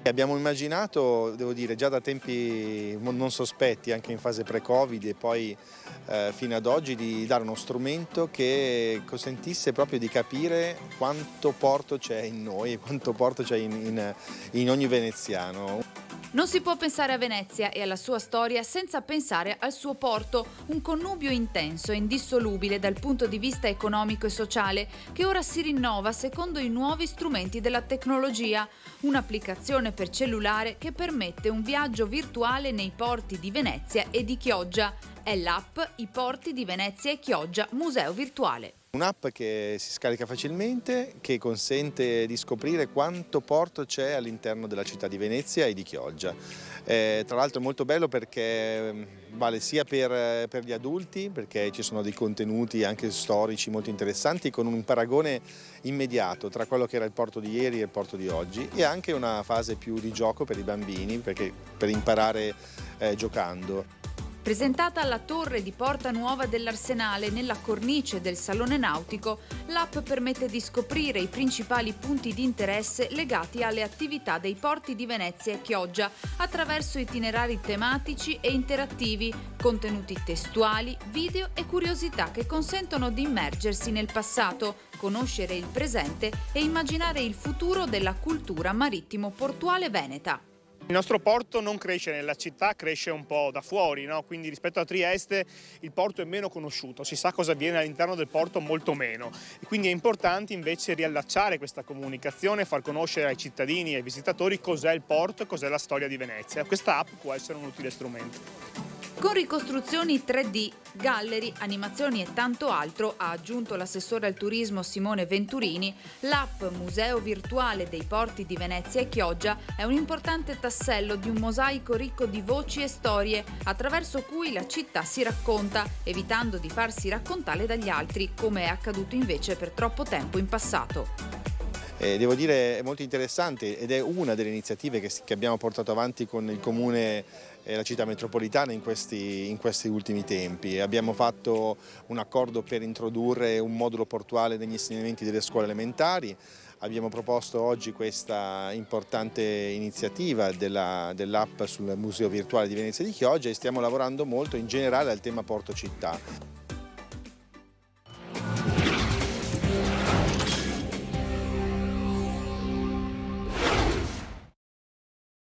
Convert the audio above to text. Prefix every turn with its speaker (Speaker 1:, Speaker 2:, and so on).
Speaker 1: Abbiamo immaginato, devo dire, già da tempi non sospetti, anche in fase pre-Covid e poi fino ad oggi, di dare uno strumento che consentisse proprio di capire quanto porto c'è in noi e quanto porto c'è in ogni veneziano.
Speaker 2: Non si può pensare a Venezia e alla sua storia senza pensare al suo porto, un connubio intenso e indissolubile dal punto di vista economico e sociale, che ora si rinnova secondo i nuovi strumenti della tecnologia. Un'applicazione per cellulare che permette un viaggio virtuale nei porti di Venezia e di Chioggia. È l'app I Porti di Venezia e Chioggia, museo virtuale.
Speaker 1: Un'app che si scarica facilmente, che consente di scoprire quanto porto c'è all'interno della città di Venezia e di Chioggia. Tra l'altro è molto bello perché vale sia per gli adulti, perché ci sono dei contenuti anche storici molto interessanti, con un paragone immediato tra quello che era il porto di ieri e il porto di oggi, e anche una fase più di gioco per i bambini, perché per imparare giocando.
Speaker 2: Presentata alla torre di Porta Nuova dell'Arsenale nella cornice del Salone Nautico, l'app permette di scoprire i principali punti di interesse legati alle attività dei porti di Venezia e Chioggia attraverso itinerari tematici e interattivi, contenuti testuali, video e curiosità che consentono di immergersi nel passato, conoscere il presente e immaginare il futuro della cultura marittimo-portuale veneta.
Speaker 3: Il nostro porto non cresce nella città, cresce un po' da fuori, no? Quindi rispetto a Trieste il porto è meno conosciuto, si sa cosa avviene all'interno del porto molto meno, e quindi è importante invece riallacciare questa comunicazione, far conoscere ai cittadini e ai visitatori cos'è il porto e cos'è la storia di Venezia. Questa app può essere un utile strumento.
Speaker 2: Con ricostruzioni 3D, gallery, animazioni e tanto altro, ha aggiunto l'assessore al turismo Simone Venturini, l'app Museo Virtuale dei Porti di Venezia e Chioggia è un importante tassello di un mosaico ricco di voci e storie, attraverso cui la città si racconta, evitando di farsi raccontare dagli altri, come è accaduto invece per troppo tempo in passato.
Speaker 1: Devo dire è molto interessante ed è una delle iniziative che abbiamo portato avanti con il Comune e la città metropolitana in questi ultimi tempi. Abbiamo fatto un accordo per introdurre un modulo portuale negli insegnamenti delle scuole elementari. Abbiamo proposto oggi questa importante iniziativa dell'app sul Museo Virtuale di Venezia e di Chioggia, e stiamo lavorando molto in generale al tema Porto Città.